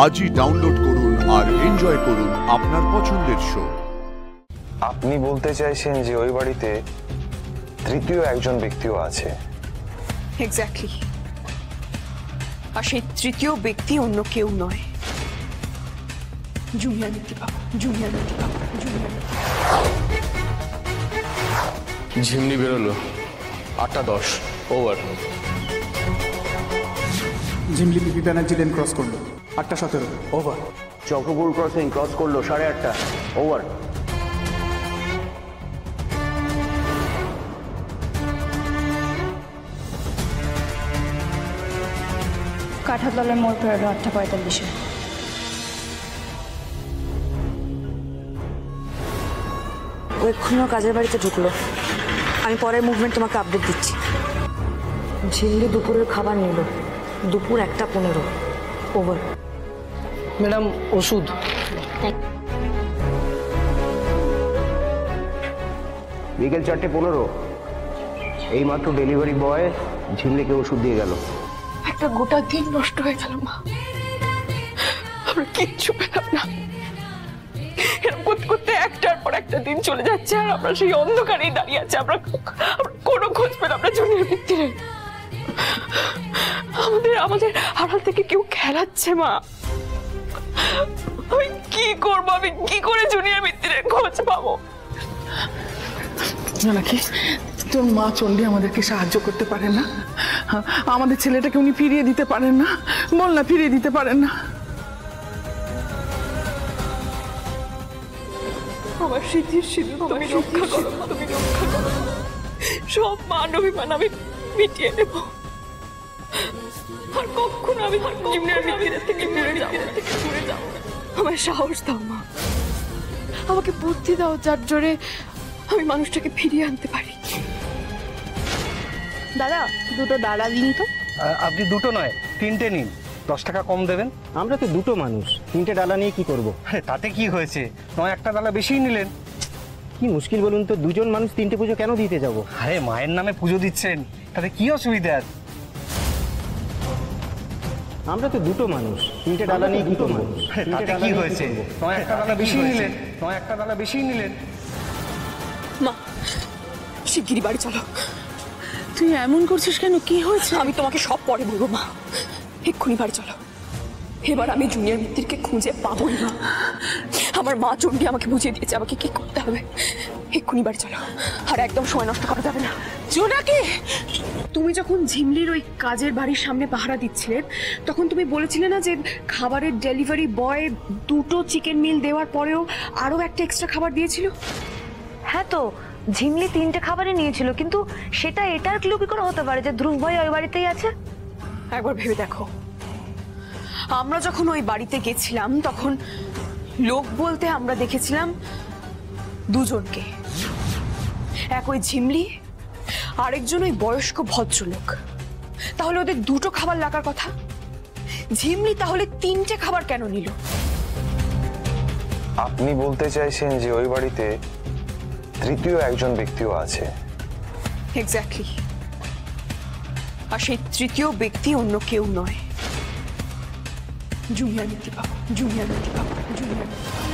আজই ডাউনলোড করুন আর এনজয় করুন আপনার পছন্দের শো। আপনি বলতে চাইছেন যে ওই বাড়িতে তৃতীয় একজন ব্যক্তিও আছে? এক্স্যাক্টলি। আর সেই তৃতীয় ব্যক্তি অন্য কেউ নয়, জুনিয়র মিত্তির বাবু। জুনিয়র মিত্তির বাবু। জুনিয়র মিত্তির বাবু। ঝিমনি বেরোলো 8:10, ওভার। ঝিমলি পিপি ব্যানার্জি লেন ক্রস করলো 8:17, ওভার। চক্রপুর ক্রসিং ক্রস করলো 8:30, ওভার। কাঁঠাতলার মোড় পেরোলো 8:45। ও এক্ষুনিও কাজের বাড়িতে ঢুকলো। আমি পরের মুভমেন্ট তোমাকে আপডেট দিচ্ছি। ঝিল্লি দুপুরের খাবার নিল 1:15, ওভার। ম্যাডাম ওষুধ। বিকেল 4:15 এই মাত্র ডেলিভারি বয় ঝিমলিকে ওষুধ দিয়ে গেল। একটা গোটা দিন নষ্ট হয়ে গেল মা, আমরা কিচ্ছু পেলাম না। এরকম করতে করতে একটার পর একটা দিন চলে যাচ্ছে আর আমরা সেই অন্ধকারেই দাঁড়িয়ে আছি। আমরা কোনো খোঁজ পেলাম না জুনিয়র মিত্তিরের। আমাদের আড়াল থেকে কেউ খেলাচ্ছে মা। আমি কি করবো? আমি কি করে জুনিয়র মিত্তিরের খোঁজ পাবো? নাকি তোর মা চণ্ডী আমাদেরকে সাহায্য করতে পারেন না? আমাদের ছেলেটাকে উনি ফিরিয়ে দিতে পারেন না? বল না, ফিরিয়ে দিতে পারেন না? আমার স্মৃতির সিঁদুর তুমি রক্ষা করো, তুমি রক্ষা করো। সব মান অভিমান আমি মিটিয়ে নেব। আর কখনো আমি জুনিয়র মিত্তিরের থেকে দূরে যাবো না। আমার সাহস দাও মা, আমাকে বুদ্ধি দাও যার জোরে আমি মানুষটাকে ফিরিয়ে আনতে পারি। দাদা, দুটো ডালা দিন তো। আপনি দুটো নয় 3টে নিন, 10 টাকা কম দেবেন। আমরা তো দুটো মানুষ, 3টে ডালা নিয়ে কি করব? তাতে কি হয়েছে, নয় একটা ডালা বেশিই নিলেন। কি মুশকিল বলুন তো, দুজন মানুষ 3টে পুজো কেন দিতে যাব? আরে মায়ের নামে পুজো দিচ্ছেন, তাতে কি অসুবিধা আছে? আমরা তো দুটো মানুষ, 3টে ডালা নিয়ে কি করব? তাতে কি হয়েছে, নয় একটা ডালা বেশিই নিলেন, নয় একটা ডালা বেশিই নিলেন। মা শিগগিরই বাড়ি চলো। তুই এমন করছিস কেন? কি হয়েছে? আমি তোমাকে সব পরে বলবো মা, এক্ষুনি বাড়ি চলো। এবার আমি জুনিয়র মিত্তিরকে খুঁজে পাবোই না। আমার মা চণ্ডী আমাকে বুঝিয়ে দিয়েছে আমাকে কি করতে হবে। এক্ষুনি বাড়ি চলো, আর একদম সময় নষ্ট করা যাবে না। জোনাকি, তুমি যখন ঝিমলির ওই কাজের বাড়ির সামনে পাহারা দিচ্ছিলে তখন তুমি বলেছিলে না যে খাবারের ডেলিভারি বয় 2টো চিকেন মিল দেওয়ার পরেও আরো একটা এক্সট্রা খাবার দিয়েছিল? হ্যাঁ, তো ঝিমলি 3টে খাবারই নিয়েছিল, কিন্তু সেটা এটার ক্লু কি করে হতে পারে যে ধ্রুব ভাই ওই বাড়িতেই আছে? একবার ভেবে দেখো, আমরা যখন ওই বাড়িতে গেছিলাম তখন লোক বলতে আমরা দেখেছিলাম দুজনকে, এক ওই ঝিমলি, আরেকজন ওই বয়স্ক ভদ্রলোক। তাহলে ওদের 2টো খাবার লাগার কথা, ঝিমলি তাহলে 3টে খাবার কেন নিল? আপনি বলতে চাইছেন যে ওই বাড়িতে তৃতীয় একজন ব্যক্তিও আছে? এক্স্যাক্টলি। আর সেই তৃতীয় ব্যক্তি অন্য কেউ নয়, জুনিয়র মিত্তির বাবু। জুনিয়র মিত্তির বাবু। জুনিয়র মিত্তির বাবু।